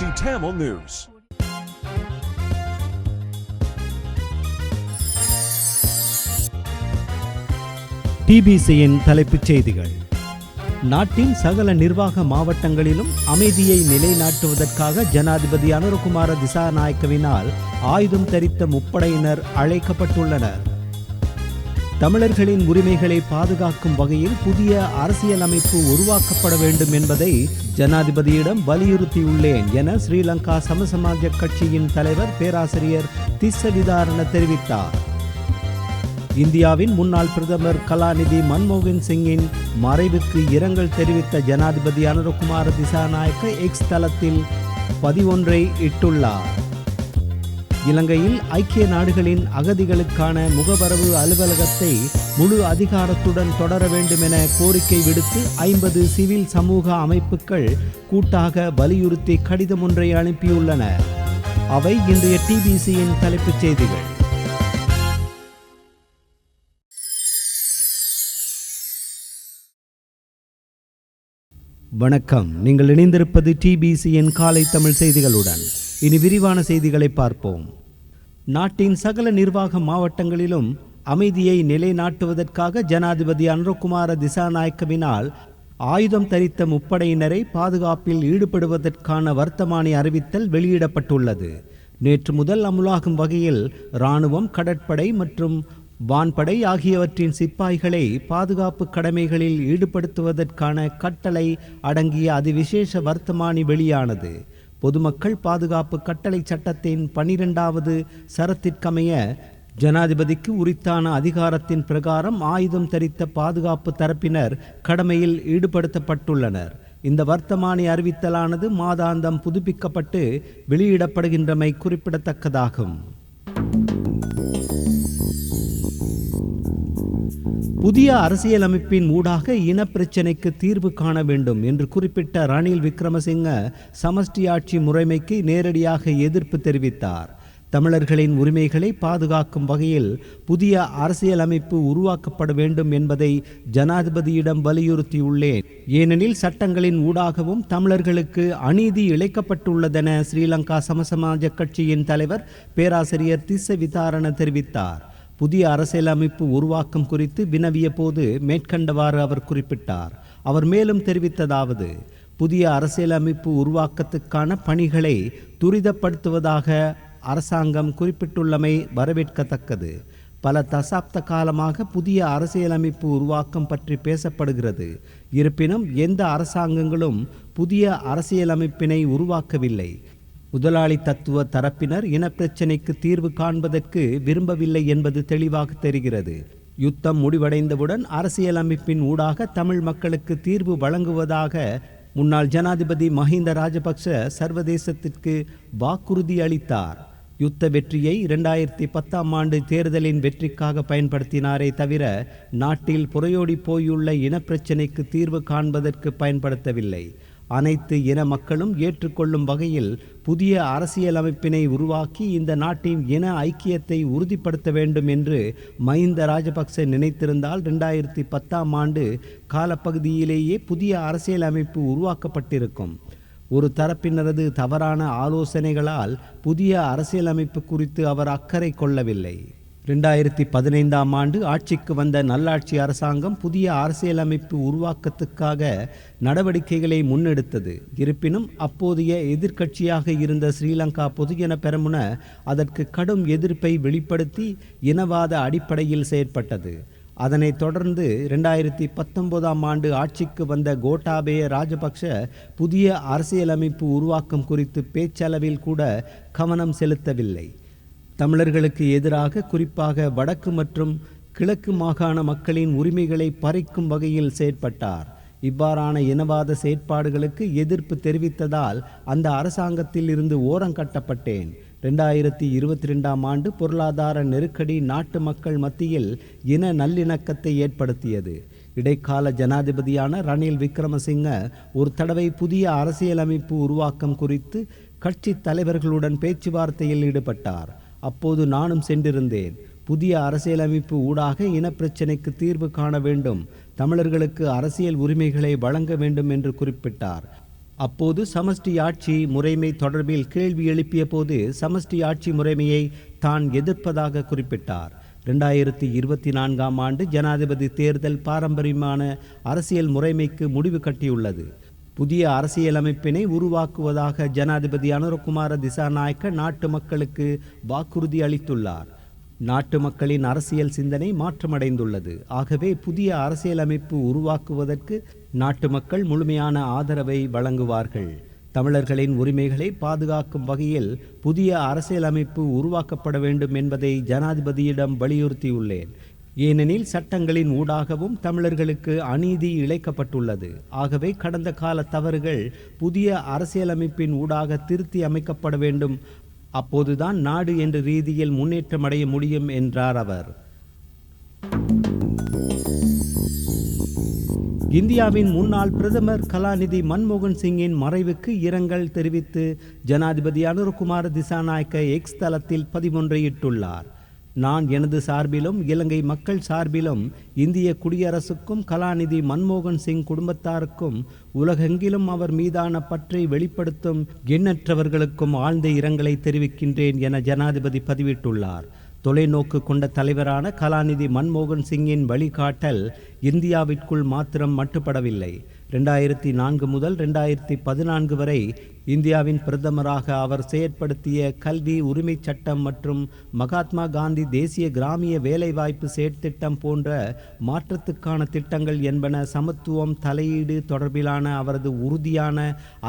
Tamil News. டிபிசியின் தலைப்புச் செய்திகள். நாட்டின் சகல நிர்வாக மாவட்டங்களிலும் அமைதியை நிலைநாட்டுவதற்காக ஜனாதிபதி அனுரகுமார திசாநாயக்கவினால் ஆயுதம் தரித்த முப்படையினர் அழைக்கப்பட்டுள்ளனர். தமிழர்களின் உரிமைகளை பாதுகாக்கும் வகையில் புதிய அரசியலமைப்பு உருவாக்கப்பட வேண்டும் என்பதை ஜனாதிபதியிடம் வலியுறுத்தியுள்ளேன் என ஸ்ரீலங்கா சமசமாஜ கட்சியின் தலைவர் பேராசிரியர் திஸ்ஸ விதாரண தெரிவித்தார். இந்தியாவின் முன்னாள் பிரதமர் கலாநிதி மன்மோகன் சிங்கின் மறைவுக்கு இரங்கல் தெரிவித்த ஜனாதிபதி அனுரகுமார திசாநாயக்க எக்ஸ் தளத்தில் பதிவொன்றை இட்டுள்ளார். இலங்கையில் ஐக்கிய நாடுகளின் அகதிகளுக்கான முகவரவு அலுவலகத்தை முழு அதிகாரத்துடன் தொடர வேண்டும் என கோரிக்கை விடுத்து 50 சிவில் சமூக அமைப்புகள் கூட்டாக வலியுறுத்தி கடிதம் ஒன்றை அனுப்பியுள்ளன. அவை இன்றைய டிபிசியின் தலைப்புச் செய்திகள். வணக்கம். நீங்கள் இணைந்திருப்பது டிபிசியின் காலை தமிழ் செய்திகளுடன். இனி விரிவான செய்திகளை பார்ப்போம். நாட்டின் சகல நிர்வாக மாவட்டங்களிலும் அமைதியை நிலைநாட்டுவதற்காக ஜனாதிபதி அனுரகுமார திசாநாயக்கவினால் ஆயுதம் தரித்த முப்படையினரை பாதுகாப்பில் ஈடுபடுவதற்கான வர்த்தமானி அறிவித்தல் வெளியிடப்பட்டுள்ளது. நேற்று முதல் அமுலாகும் வகையில் இராணுவம், கடற்படை மற்றும் வான்படை ஆகியவற்றின் சிப்பாய்களை பாதுகாப்பு கடமைகளில் ஈடுபடுத்துவதற்கான கட்டளை அடங்கிய அதிவிசேஷ வர்த்தமானி வெளியானது. பொதுமக்கள் பாதுகாப்பு கட்டளை சட்டத்தின் 12வது சரத்திற்கமைய ஜனாதிபதிக்கு உரித்தான அதிகாரத்தின் பிரகாரம் ஆயுதம் தரித்த பாதுகாப்பு தரப்பினர் கடமையில் ஈடுபடுத்தப்பட்டுள்ளனர். இந்த வர்த்தமானி அறிவித்தலானது மாதாந்தம் புதுப்பிக்கப்பட்டு வெளியிடப்படுகின்றமை குறிப்பிடத்தக்கதாகும். புதிய அரசியலமைப்பின் ஊடாக இனப்பிரச்சினைக்கு தீர்வு காண வேண்டும் என்று குறிப்பிட்ட ரணில் விக்ரமசிங்க சமஷ்டி ஆட்சி முறைமைக்கு நேரடியாக எதிர்ப்பு தெரிவித்தார். தமிழர்களின் உரிமைகளை பாதுகாக்கும் வகையில் புதிய அரசியலமைப்பு உருவாக்கப்பட வேண்டும் என்பதை ஜனாதிபதியிடம் வலியுறுத்தியுள்ளேன். ஏனெனில் சட்டங்களின் ஊடாகவும் தமிழர்களுக்கு அநீதி இழைக்கப்பட்டுள்ளதென ஸ்ரீலங்கா சமசமாஜ கட்சியின் தலைவர் பேராசிரியர் திஸ்ஸ விதாரண தெரிவித்தார். புதிய அரசியலமைப்பு உருவாக்கம் குறித்து வினவிய போது மேற்கண்டவாறு அவர் குறிப்பிட்டார். அவர் மேலும் தெரிவித்ததாவது: புதிய அரசியலமைப்பு உருவாக்கத்துக்கான பணிகளை துரிதப்படுத்துவதாக அரசாங்கம் குறிப்பிட்டுள்ளமை வரவேற்கத்தக்கது. பல தசாப்த காலமாக புதிய அரசியலமைப்பு உருவாக்கம் பற்றி பேசப்படுகிறது. இருப்பினும் எந்த அரசாங்கங்களும் புதிய அரசியலமைப்பினை உருவாக்கவில்லை. முதலாளி தத்துவ தரப்பினர் இனப்பிரச்சினைக்கு தீர்வு காண்பதற்கு விரும்பவில்லை என்பது தெளிவாக தெரிகிறது. யுத்தம் முடிவடைந்தவுடன் அரசியலமைப்பின் ஊடாக தமிழ் மக்களுக்கு தீர்வு வழங்குவதாக முன்னாள் ஜனாதிபதி மஹிந்த ராஜபக்ஷ சர்வதேசத்திற்கு வாக்குறுதி அளித்தார். யுத்த வெற்றியை 2010ஆம் ஆண்டு தேர்தலின் வெற்றிக்காக பயன்படுத்தினாரே தவிர நாட்டில் புரையோடி போயுள்ள இனப்பிரச்சினைக்கு தீர்வு காண்பதற்கு பயன்படுத்தவில்லை. அனைத்து இன மக்களும் ஏற்றுக்கொள்ளும் வகையில் புதிய அரசியலமைப்பினை உருவாக்கி இந்த நாட்டின் இன ஐக்கியத்தை உறுதிப்படுத்த வேண்டும் என்று மஹிந்த ராஜபக்ச நினைத்திருந்தால் 2010ஆம் ஆண்டு காலப்பகுதியிலேயே புதிய அரசியலமைப்பு உருவாக்கப்பட்டிருக்கும். ஒரு தரப்பினரது தவறான ஆலோசனைகளால் புதிய அரசியலமைப்பு குறித்து அவர் அக்கறை கொள்ளவில்லை. 2015ஆம் ஆண்டு ஆட்சிக்கு வந்த நல்லாட்சி அரசாங்கம் புதிய அரசியலமைப்பு உருவாக்கத்துக்காக நடவடிக்கைகளை முன்னெடுத்தது. இருப்பினும் அப்போதைய எதிர்க்கட்சியாக இருந்த ஸ்ரீலங்கா பொதுஜன பெரமுன அதற்கு கடும் எதிர்ப்பை வெளிப்படுத்தி இனவாத அடிப்படையில் செயற்பட்டது. அதனைத் தொடர்ந்து 2019ஆம் ஆண்டு ஆட்சிக்கு வந்த கோட்டாபய ராஜபக்ஷ புதிய அரசியலமைப்பு உருவாக்கம் குறித்து பேச்சளவில் கூட கவனம் செலுத்தவில்லை. தமிழர்களுக்கு எதிராக குறிப்பாக வடக்கு மற்றும் கிழக்கு மாகாண மக்களின் உரிமைகளை பறிக்கும் வகையில் செயற்பட்டார். இவ்வாறான இனவாத செயற்பாடுகளுக்கு எதிர்ப்பு தெரிவித்ததால் அந்த அரசாங்கத்தில் இருந்து ஓரங்கட்டப்பட்டேன். 2022ஆம் ஆண்டு பொருளாதார நெருக்கடி நாட்டு மக்கள் மத்தியில் இன நல்லிணக்கத்தை ஏற்படுத்தியது. இடைக்கால ஜனாதிபதியான ரணில் விக்ரமசிங்க ஒரு தடவை புதிய அரசியலமைப்பு உருவாக்கம் குறித்து கட்சி தலைவர்களுடன் பேச்சுவார்த்தையில் ஈடுபட்டார். அப்போது நானும் சென்றிருந்தேன். புதிய அரசியலமைப்பு ஊடாக இனப்பிரச்சினைக்கு தீர்வு காண வேண்டும், தமிழர்களுக்கு அரசியல் உரிமைகளை வழங்க வேண்டும் என்று குறிப்பிட்டார். அப்போது சமஷ்டி ஆட்சி முறைமை தொடர்பில் கேள்வி எழுப்பிய போது சமஷ்டி ஆட்சி முறைமையை தான் எதிர்ப்பதாக குறிப்பிட்டார். 2024 ஆண்டு ஜனாதிபதி தேர்தல் பாரம்பரியமான அரசியல் முறைமைக்கு முடிவு கட்டியுள்ளது. புதிய அரசியலமைப்பினை உருவாக்குவதாக ஜனாதிபதி அனுரகுமார திசாநாயக்க நாட்டு மக்களுக்கு வாக்குறுதி அளித்துள்ளார். நாட்டு மக்களின் அரசியல் சிந்தனை மாற்றமடைந்துள்ளது. ஆகவே புதிய அரசியலமைப்பு உருவாக்குவதற்கு நாட்டு மக்கள் முழுமையான ஆதரவை வழங்குவார்கள். தமிழர்களின் உரிமைகளை பாதுகாக்கும் வகையில் புதிய அரசியலமைப்பு உருவாக்கப்பட வேண்டும் என்பதை ஜனாதிபதியிடம் வலியுறுத்தியுள்ளேன். ஏனெனில் சட்டங்களின் ஊடாகவும் தமிழர்களுக்கு அநீதி இழைக்கப்பட்டுள்ளது. ஆகவே கடந்த கால தவறுகள் புதிய அரசியலமைப்பின் ஊடாக திருத்தி அமைக்கப்பட வேண்டும். அப்போதுதான் நாடு என்ற ரீதியில் முன்னேற்றம் அடைய முடியும் என்றார் அவர். இந்தியாவின் முன்னாள் பிரதமர் கலாநிதி மன்மோகன் சிங்கின் மறைவுக்கு இரங்கல் தெரிவித்து ஜனாதிபதி அனுரகுமார திசாநாயக்க எக்ஸ் தளத்தில் பதிவொன்றை இட்டுள்ளார். நான் எனது சார்பிலும் இலங்கை மக்கள் சார்பிலும் இந்திய குடியரசுக்கும் கலாநிதி மன்மோகன் சிங் குடும்பத்தாருக்கும் உலகெங்கிலும் அவர் மீதான பற்றை வெளிப்படுத்தும் எண்ணற்றவர்களுக்கும் ஆழ்ந்த இரங்கலை தெரிவிக்கின்றேன் என ஜனாதிபதி பதிவிட்டுள்ளார். தொலைநோக்கு கொண்ட தலைவரான கலாநிதி மன்மோகன் சிங்கின் வழிகாட்டல் இந்தியாவிற்குள் மாத்திரம் மட்டுப்படவில்லை. 2004 முதல் 2014 வரை இந்தியாவின் பிரதமராக அவர் செயற்படுத்திய கல்வி உரிமை சட்டம் மற்றும் மகாத்மா காந்தி தேசிய கிராமிய வேலைவாய்ப்பு செயற்திட்டம் போன்ற மாற்றத்துக்கான திட்டங்கள் என்பன சமத்துவம் தலையீடு தொடர்பிலான அவரது உறுதியான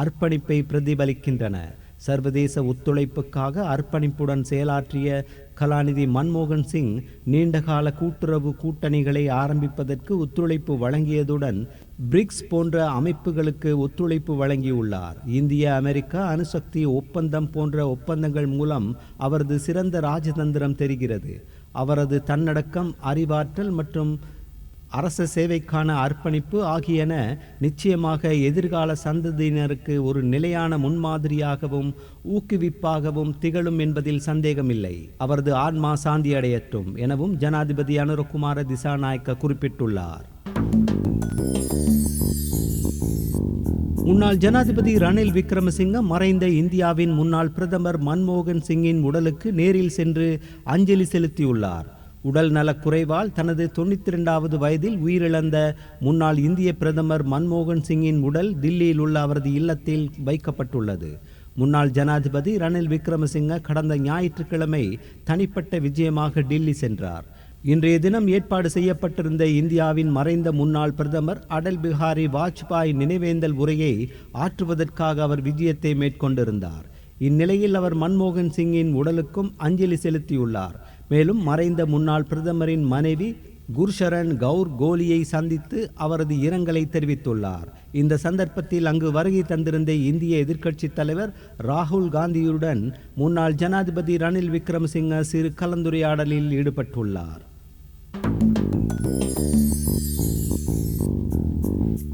அர்ப்பணிப்பை பிரதிபலிக்கின்றன. சர்வதேச ஒத்துழைப்புக்காக அர்ப்பணிப்புடன் செயலாற்றிய கலாநிதி மன்மோகன் சிங் நீண்டகால கூட்டுறவு கூட்டணிகளை ஆரம்பிப்பதற்கு ஒத்துழைப்பு வழங்கியதுடன் பிரிக்ஸ் போன்ற அமைப்புகளுக்கு ஒத்துழைப்பு வழங்கியுள்ளார். இந்திய அமெரிக்கா அணுசக்தி ஒப்பந்தம் போன்ற ஒப்பந்தங்கள் மூலம் அவரது சிறந்த ராஜதந்திரம் தெரிகிறது. அவரது தன்னடக்கம், அறிவாற்றல் மற்றும் அரச சேவைக்கான அர்ப்பணிப்பு ஆகியன நிச்சயமாக எதிர்கால சந்ததியினருக்கு ஒரு நிலையான முன்மாதிரியாகவும் ஊக்குவிப்பாகவும் திகழும் என்பதில் சந்தேகமில்லை. அவரது ஆன்மா சாந்தி அடையட்டும் எனவும் ஜனாதிபதி அனுரகுமார திசாநாயக்க குறிப்பிட்டுள்ளார். முன்னாள் ஜனாதிபதி ரணில் விக்ரமசிங்க மறைந்த இந்தியாவின் முன்னாள் பிரதமர் மன்மோகன் சிங்கின் உடலுக்கு நேரில் சென்று அஞ்சலி செலுத்தியுள்ளார். உடல் நலக்குறைவால் தனது 92வது வயதில் உயிரிழந்த முன்னாள் இந்திய பிரதமர் மன்மோகன் சிங்கின் உடல் தில்லியில் உள்ள அவரது இல்லத்தில் வைக்கப்பட்டுள்ளது. முன்னாள் ஜனாதிபதி ரணில் விக்ரமசிங்க கடந்த ஞாயிற்றுக்கிழமை தனிப்பட்ட விஜயமாக டில்லி சென்றார். இன்றைய தினம் ஏற்பாடு செய்யப்பட்டிருந்த இந்தியாவின் மறைந்த முன்னாள் பிரதமர் அடல் பிஹாரி வாஜ்பாய் நினைவேந்தல் உரையை ஆற்றுவதற்காக அவர் விஜயத்தை மேற்கொண்டிருந்தார். இந்நிலையில் அவர் மன்மோகன் சிங்கின் உடலுக்கும் அஞ்சலி செலுத்தியுள்ளார். மேலும் மறைந்த முன்னாள் பிரதமரின் மனைவி குர்ஷரன் கவுர் கோலியை சந்தித்து அவரது இரங்கலை தெரிவித்துள்ளார். இந்த சந்தர்ப்பத்தில் அங்கு வருகை தந்திருந்த இந்திய எதிர்க்கட்சி தலைவர் ராகுல் காந்தியுடன் முன்னாள் ஜனாதிபதி ரணில் விக்ரமசிங்க சிறு கலந்துரையாடலில் ஈடுபட்டுள்ளார்.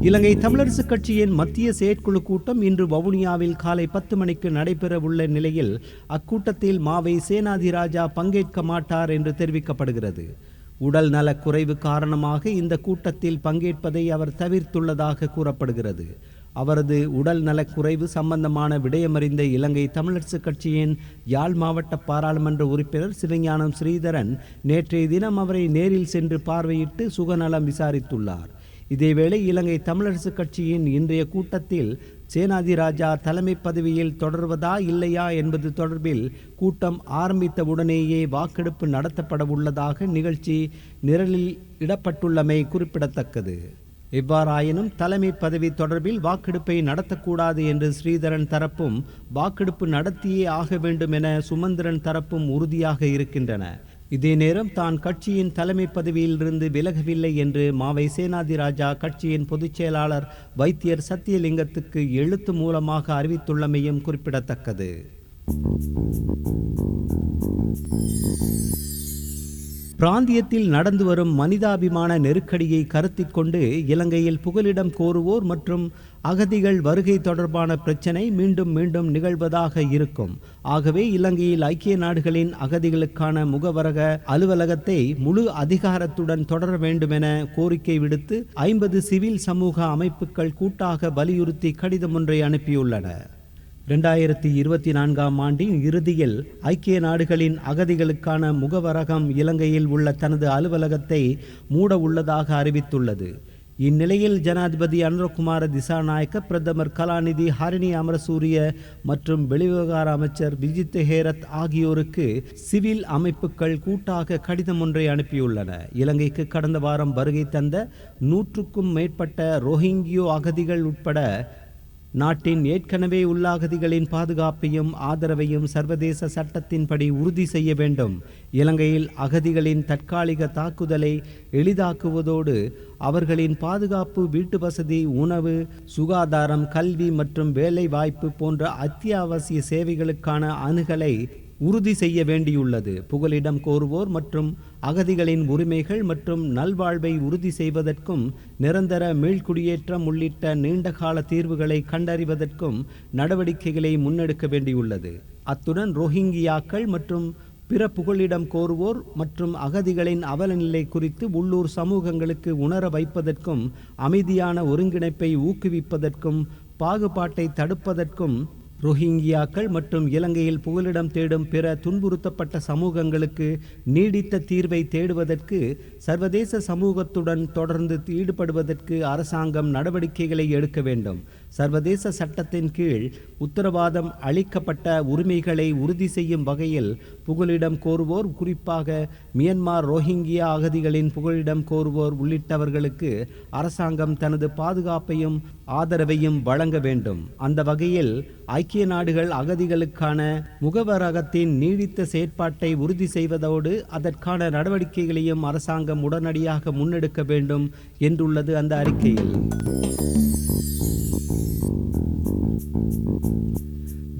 இலங்கை தமிழரசு கட்சியின் மத்திய செயற்குழு கூட்டம் இன்று வவுனியாவில் காலை 10 மணிக்கு நடைபெறவுள்ள நிலையில் அக்கூட்டத்தில் மாவை சேனாதிராஜா பங்கேற்க மாட்டார் என்று தெரிவிக்கப்படுகிறது. உடல் நலக் குறைவு காரணமாக இந்த கூட்டத்தில் பங்கேற்பதை அவர் தவிர்த்துள்ளதாக கூறப்படுகிறது. அவரது உடல் நலக்குறைவு சம்பந்தமான விடயமறிந்த இலங்கை தமிழரசு கட்சியின் யாழ் மாவட்ட பாராளுமன்ற உறுப்பினர் சிவஞானம் ஸ்ரீதரன் நேற்றைய தினம் அவரை நேரில் சென்று பார்வையிட்டு சுகநலம் விசாரித்துள்ளார். இதேவேளை இலங்கை தமிழரசு கட்சியின் இன்றைய கூட்டத்தில் சேனாதிராஜா தலைமை பதவியில் தொடர்வதா இல்லையா என்பது தொடர்பில் கூட்டம் ஆரம்பித்தவுடனேயே வாக்கெடுப்பு நடத்தப்பட உள்ளதாக நிகழ்ச்சி நிரலில் இடப்பட்டுள்ளமை குறிப்பிடத்தக்கது. எவ்வாறாயினும் தலைமை பதவி தொடர்பில் வாக்கெடுப்பை நடத்தக்கூடாது என்று ஸ்ரீதரன் தரப்பும் வாக்கெடுப்பு நடத்தியே ஆக வேண்டும் என சுமந்திரன் தரப்பும் உறுதியாக இருக்கின்றன. இதே நேரம் தான் கட்சியின் தலைமை பதவியிலிருந்து விலகவில்லை என்று மாவை சேனாதிராஜா கட்சியின் பொதுச் செயலாளர் வைத்தியர் சத்தியலிங்கத்துக்கு எழுத்து மூலமாக அறிவித்துள்ளமையும் குறிப்பிடத்தக்கது. பிராந்தியத்தில் நடந்து வரும் மனிதாபிமான நெருக்கடியை கருத்தில் கொண்டு இலங்கையில் புகலிடம் கோருவோர் மற்றும் அகதிகள் வருகை தொடர்பான பிரச்சினை மீண்டும் மீண்டும் நிகழ்வதாக இருக்கும். ஆகவே இலங்கையில் ஐக்கிய நாடுகளின் அகதிகளுக்கான முகவரக அலுவலகத்தை முழு அதிகாரத்துடன் தொடர வேண்டுமென கோரிக்கை விடுத்து 50 சிவில் சமூக அமைப்புகள் கூட்டாக வலியுறுத்தி கடிதம் ஒன்றை அனுப்பியுள்ளன. 2024ஆம் ஆண்டின் இறுதியில் ஐக்கிய நாடுகளின் அகதிகளுக்கான முகவரகம் இலங்கையில் உள்ள தனது அலுவலகத்தை மூட உள்ளதாக அறிவித்துள்ளது. இந்நிலையில் ஜனாதிபதி அனுரகுமார திசாநாயக்க, பிரதமர் கலாநிதி ஹரிணி அமரசூரிய மற்றும் வெளிவிவகார அமைச்சர் விஜித் ஹேரத் ஆகியோருக்கு சிவில் அமைப்புகள் கூட்டாக கடிதம் ஒன்றை அனுப்பியுள்ளன. இலங்கைக்கு கடந்த வாரம் வருகை தந்த 100க்கும் மேற்பட்ட ரோஹிங்கியோ அகதிகள் உட்பட நாட்டின் ஏற்கனவே உள்ள அகதிகளின் பாதுகாப்பையும் ஆதரவையும் சர்வதேச சட்டத்தின்படி உறுதி செய்ய வேண்டும். இலங்கையில் அகதிகளின் தற்காலிக தாக்குதலை எளிதாக்குவதோடு அவர்களின் பாதுகாப்பு, வீட்டு வசதி, உணவு, சுகாதாரம், கல்வி மற்றும் வேலை வாய்ப்பு போன்ற அத்தியாவசிய சேவைகளுக்கான அணுகலை உறுதி செய்ய வேண்டியுள்ளது. புகலிடம் கோருவோர் மற்றும் அகதிகளின் உரிமைகள் மற்றும் நல்வாழ்வை உறுதி செய்வதற்கும் நிரந்தர மீள்குடியேற்றம் உள்ளிட்ட நீண்டகால தீர்வுகளை கண்டறிவதற்கும் நடவடிக்கைகளை முன்னெடுக்க வேண்டியுள்ளது. அத்துடன் ரோஹிங்கியாக்கள் மற்றும் பிற புகலிடம் கோருவோர் மற்றும் அகதிகளின் அவலநிலை குறித்து உள்ளூர் சமூகங்களுக்கு உணர வைப்பதற்கும் அமைதியான ஒருங்கிணைப்பை ஊக்குவிப்பதற்கும் பாகுபாட்டை தடுப்பதற்கும் ரோஹிங்கியாக்கள் மற்றும் இலங்கையில் புகலிடம் தேடும் பிற துன்புறுத்தப்பட்ட சமூகங்களுக்கு நீடித்த தீர்வை தேடுவதற்கு சர்வதேச சமூகத்துடன் தொடர்ந்து ஈடுபடுவதற்கு அரசாங்கம் நடவடிக்கைகளை எடுக்க வேண்டும். சர்வதேச சட்டத்தின் கீழ் உத்தரவாதம் அளிக்கப்பட்ட உரிமைகளை உறுதி செய்யும் வகையில் புகலிடம் கோருவோர், குறிப்பாக மியன்மார் ரோஹிங்கியா அகதிகளின் புகலிடம் கோருவோர் உள்ளிட்டவர்களுக்கு அரசாங்கம் தனது பாதுகாப்பையும் ஆதரவையும் வழங்க வேண்டும். அந்த வகையில் ஐக்கிய நாடுகள் அகதிகளுக்கான முகவரகத்தின் நீடித்த செயற்பாட்டை உறுதி செய்வதோடு அதற்கான நடவடிக்கைகளையும் அரசாங்கம் உடனடியாக முன்னெடுக்க வேண்டும் என்றுள்ளது அந்த அறிக்கையில்.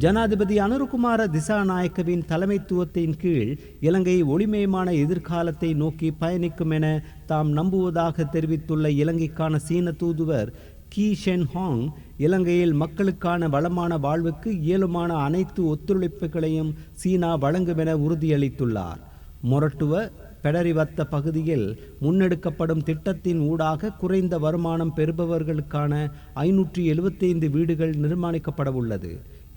ஜனாதிபதி அனுரகுமார திசாநாயக்கவின் தலைமைத்துவத்தின் கீழ் இலங்கை ஒளிமயமான எதிர்காலத்தை நோக்கி பயணிக்கும் என தாம் நம்புவதாக தெரிவித்துள்ள இலங்கைக்கான சீன தூதுவர் கி ஷென் ஹாங், இலங்கையில் மக்களுக்கான வளமான வாழ்வுக்கு இயலுமான அனைத்து ஒத்துழைப்புகளையும் சீனா வழங்கும் என உறுதியளித்துள்ளார். மொரட்டுவ பெடரிவத்த பகுதியில் முன்னெடுக்கப்படும் திட்டத்தின் ஊடாக குறைந்த வருமானம் பெறுபவர்களுக்கான 575 வீடுகள் நிர்மாணிக்கப்பட உள்ளது.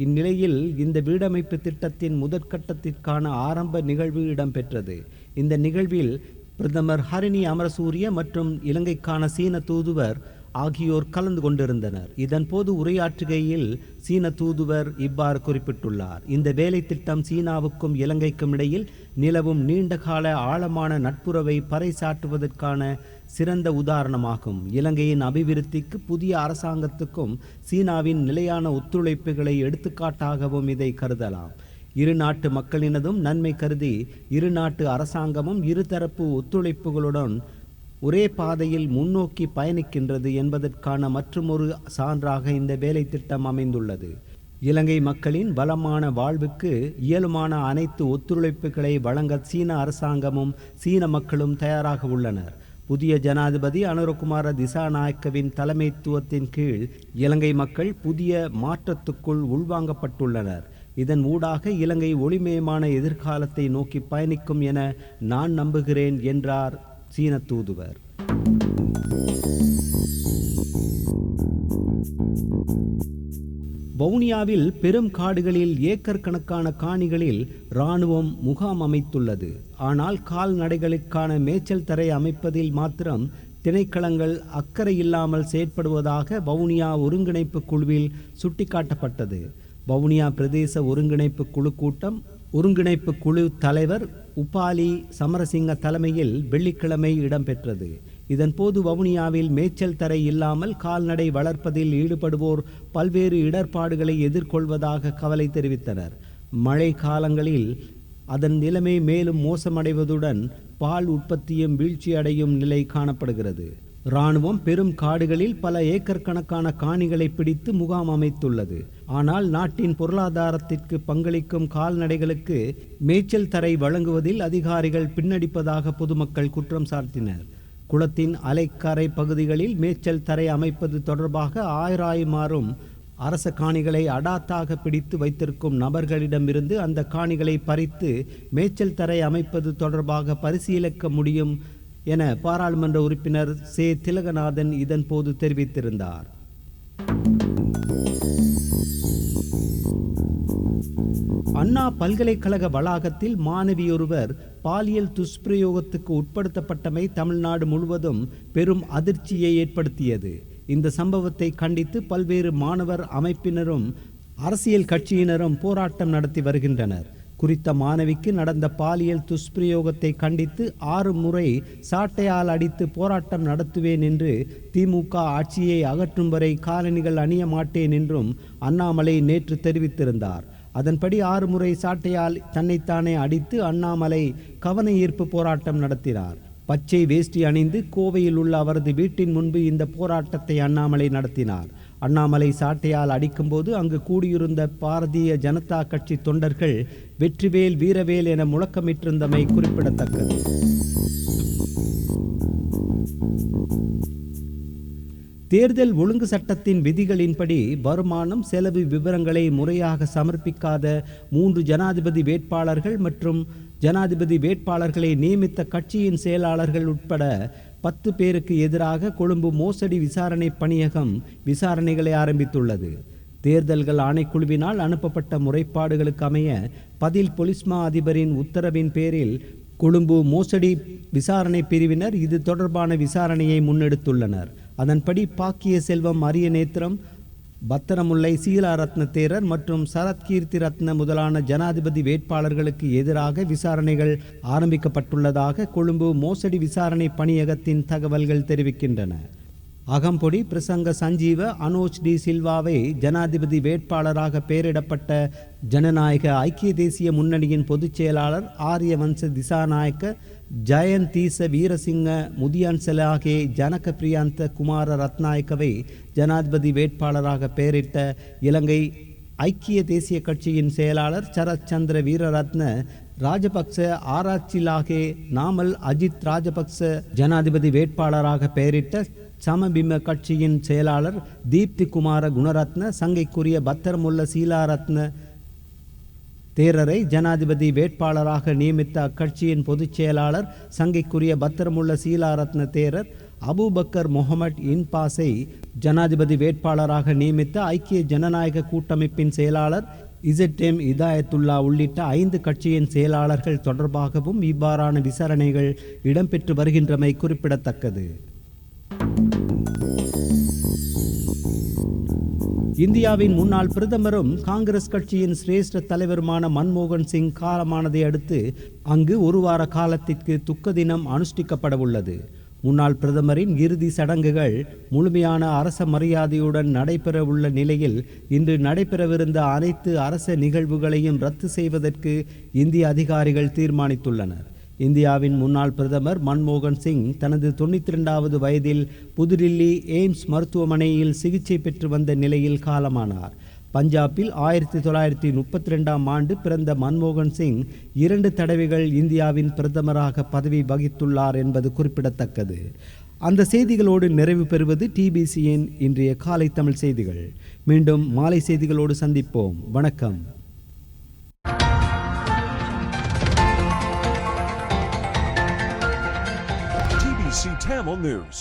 இந்நிலையில் இந்த வீடமைப்பு திட்டத்தின் முதற்கட்டத்திற்கான ஆரம்ப நிகழ்வு இடம்பெற்றது. இந்த நிகழ்வில் பிரதமர் ஹரிணி அமரசூரிய மற்றும் இலங்கைக்கான சீன தூதுவர் ஆகியோர் கலந்து கொண்டிருந்தனர். இதன் போது உரையாற்றுகையில் சீன தூதுவர் இவ்வாறு குறிப்பிட்டுள்ளார். இந்த வேலை திட்டம் சீனாவுக்கும் இலங்கைக்கும் இடையில் நிலவும் நீண்டகால ஆழமான நட்புறவை பறைசாற்றுவதற்கான சிறந்த உதாரணமாகும். இலங்கையின் அபிவிருத்திக்கு புதிய அரசாங்கத்துக்கும் சீனாவின் நிலையான ஒத்துழைப்புகளை எடுத்துக்காட்டாகவும் இதை கருதலாம். இரு நாட்டு மக்களினதும் நன்மை கருதி இரு நாட்டு அரசாங்கமும் இருதரப்பு ஒத்துழைப்புகளுடன் ஒரே பாதையில் முன்னோக்கி பயணிக்கின்றது என்பதற்கான மற்றுமொரு சான்றாக இந்த வேலை திட்டம் அமைந்துள்ளது. இலங்கை மக்களின் வளமான வாழ்வுக்கு இயலுமான அனைத்து ஒத்துழைப்புகளை வழங்க சீன அரசாங்கமும் சீன மக்களும் தயாராக உள்ளனர். புதிய ஜனாதிபதி அனுரகுமார திசாநாயக்கவின் தலைமைத்துவத்தின் கீழ் இலங்கை மக்கள் புதிய மாற்றத்துக்குள் உள்வாங்கப்பட்டுள்ளனர். இதன் ஊடாக இலங்கை ஒளிமயமான எதிர்காலத்தை நோக்கி பயணிக்கும் என நான் நம்புகிறேன் என்றார் சீன தூதுவர். வவுனியாவில் பெரும் காடுகளில் ஏக்கர் கணக்கான காணிகளில் இராணுவம் முகாம் அமைத்துள்ளது. ஆனால் கால்நடைகளுக்கான மேய்ச்சல் தரை அமைப்பதில் மாத்திரம் திணைக்களங்கள் அக்கறை இல்லாமல் செயற்படுவதாக வவுனியா ஒருங்கிணைப்பு குழுவில் சுட்டிக்காட்டப்பட்டது. வவுனியா பிரதேச ஒருங்கிணைப்பு குழு கூட்டம் ஒருங்கிணைப்பு குழு தலைவர் உபாலி சமரசிங்க தலைமையில் வெள்ளிக்கிழமை இடம்பெற்றது. இதன்போது வவுனியாவில் மேய்ச்சல் தரை இல்லாமல் கால்நடை வளர்ப்பதில் ஈடுபடுவோர் பல்வேறு இடர்பாடுகளை எதிர்கொள்வதாக கவலை தெரிவித்தனர். மழை காலங்களில் அதன் நிலைமை மேலும் மோசமடைவதுடன் பால் உற்பத்தியும் வீழ்ச்சியடையும் நிலை காணப்படுகிறது. இராணுவம் பெரும் காடுகளில் பல ஏக்கர் கணக்கான காணிகளை பிடித்து முகாம் அமைத்துள்ளது. ஆனால் நாட்டின் பொருளாதாரத்திற்கு பங்களிக்கும் கால்நடைகளுக்கு மேய்ச்சல் தரை வழங்குவதில் அதிகாரிகள் பின்னடிப்பதாக பொதுமக்கள் குற்றம் சாட்டினர். குளத்தின் அலைக்கரை பகுதிகளில் மேய்ச்சல் தரை அமைப்பது தொடர்பாக ஆயிரமாறும் அரச காணிகளை அடாத்தாக பிடித்து வைத்திருக்கும் நபர்களிடமிருந்து அந்த காணிகளை பறித்து மேய்ச்சல் தரை அமைப்பது தொடர்பாக பரிசீலிக்க முடியும் என பாராளுமன்ற உறுப்பினர் சே திலகநாதன் இதன் போது தெரிவித்திருந்தார். அண்ணா பல்கலைக்கழக வளாகத்தில் மாணவியொருவர் பாலியல் துஷ்பிரயோகத்துக்கு உட்படுத்தப்பட்டமை தமிழ்நாடு முழுவதும் பெரும் அதிர்ச்சியை ஏற்படுத்தியது. இந்த சம்பவத்தை கண்டித்து பல்வேறு மாணவர் அமைப்பினரும் அரசியல் கட்சியினரும் போராட்டம் நடத்தி வருகின்றனர். குறித்த மாணவிக்கு நடந்த பாலியல் துஷ்பிரயோகத்தை கண்டித்து 6 முறை சாட்டையால் அடித்து போராட்டம் நடத்துவேன் என்று திமுக ஆட்சியை அகற்றும் வரை காலணிகள் அணிய மாட்டேன் என்றும் அண்ணாமலை நேற்று தெரிவித்திருந்தார். அதன்படி 6 முறை சாட்டையால் தன்னைத்தானே அடித்து அண்ணாமலை கவன ஈர்ப்பு போராட்டம் நடத்தினார். பச்சை வேஷ்டி அணிந்து கோவையில் உள்ள அவரது வீட்டின் முன்பு இந்த போராட்டத்தை அண்ணாமலை நடத்தினார். அண்ணாமலை சாட்டையால் அடிக்கும்போது அங்கு கூடியிருந்த பாரதிய ஜனதா கட்சி தொண்டர்கள் வெற்றிவேல் வீரவேல் என முழக்கமிட்டிருந்தமை குறிப்பிடத்தக்கது. தேர்தல் ஒழுங்கு சட்டத்தின் விதிகளின்படி வருமானம் செலவு விவரங்களை முறையாக சமர்ப்பிக்காத 3 ஜனாதிபதி வேட்பாளர்கள் மற்றும் ஜனாதிபதி வேட்பாளர்களை நியமித்த கட்சியின் செயலாளர்கள் உட்பட 10 பேருக்கு எதிராக கொழும்பு மோசடி விசாரணை பணியகம் விசாரணைகளை ஆரம்பித்துள்ளது. தேர்தல்கள் ஆணைக்குழுவினால் அனுப்பப்பட்ட முறைப்பாடுகளுக்கு அமைய பதில் பொலிஸ்மா அதிபரின் உத்தரவின் பேரில் கொழும்பு மோசடி விசாரணை பிரிவினர் இது தொடர்பான விசாரணையை முன்னெடுத்துள்ளனர். அதன்படி பாக்கிய செல்வம் அரியநேத்திரம், பத்திரமுல்லை சீலாரத்ன தேரர் மற்றும் சரத் கீர்த்தி ரத்ன முதலான ஜனாதிபதி வேட்பாளர்களுக்கு எதிராக விசாரணைகள் ஆரம்பிக்கப்பட்டுள்ளதாக கொழும்பு மோசடி விசாரணை பணியகத்தின் தகவல்கள் தெரிவிக்கின்றன. அகம்பொடி பிரசங்க சஞ்சீவ அனோஜ் டி சில்வாவை ஜனாதிபதி வேட்பாளராக பெயரிடப்பட்ட ஜனநாயக ஐக்கிய தேசிய முன்னணியின் பொதுச் செயலாளர் ஆரியவன்ச திசாநாயக்க, ஜயந்தீச வீரசிங்க முதியான்சலாகே ஜனக பிரியாந்த குமார ரத்நாயக்கவை ஜனாதிபதி வேட்பாளராக பெயரிட்ட இலங்கை ஐக்கிய தேசிய கட்சியின் செயலாளர் சரத் சந்திர வீரரத்ன ராஜபக்ச ஆராய்ச்சிலாகே நாமல் அஜித் ராஜபக்ச ஜனாதிபதி வேட்பாளராக பெயரிட்ட சமபிம கட்சியின் செயலாளர் தீப்தி குமார குணரத்ன சங்கைக்குரிய பத்திரமுல்ல சீலாரத்ன தேரரை ஜனாதிபதி வேட்பாளராக நியமித்த அக்கட்சியின் பொதுச் செயலாளர் சங்கைக்குரிய பத்திரமுல்ல சீலாரத்ன தேரர் அபுபக்கர் முகமட் இன்பாஸை ஜனாதிபதி வேட்பாளராக நியமித்த ஐக்கிய ஜனநாயக கூட்டமைப்பின் செயலாளர் இசட்எம் இதாயத்துல்லா உள்ளிட்ட 5 கட்சியின் செயலாளர்கள் தொடர்பாகவும் இவ்வாறான விசாரணைகள் இடம்பெற்று வருகின்றமை குறிப்பிடத்தக்கது. இந்தியாவின் முன்னாள் பிரதமரும் காங்கிரஸ் கட்சியின் சிரேஷ்ட தலைவருமான மன்மோகன் சிங் காலமானதை அடுத்து அங்கு 1 வார காலத்திற்கு துக்க தினம் அனுஷ்டிக்கப்படவுள்ளது. முன்னாள் பிரதமரின் இறுதி சடங்குகள் முழுமையான அரச மரியாதையுடன் நடைபெறவுள்ள நிலையில் இன்று நடைபெறவிருந்த அனைத்து அரச நிகழ்வுகளையும் ரத்து செய்வதற்கு இந்திய அதிகாரிகள் தீர்மானித்துள்ளனர். இந்தியாவின் முன்னாள் பிரதமர் மன்மோகன் சிங் தனது 92வது வயதில் புதுடில்லி எய்ம்ஸ் மருத்துவமனையில் சிகிச்சை பெற்று வந்த நிலையில் காலமானார். பஞ்சாபில் 1932ஆம் ஆண்டு பிறந்த மன்மோகன் சிங் 2 தடவைகள் இந்தியாவின் பிரதமராக பதவி வகித்துள்ளார் என்பது குறிப்பிடத்தக்கது. அந்த செய்திகளோடு நிறைவு பெறுவது டிபிசியின் இன்றைய காலை தமிழ் செய்திகள். மீண்டும் மாலை செய்திகளோடு சந்திப்போம். வணக்கம். TBC Tamil News.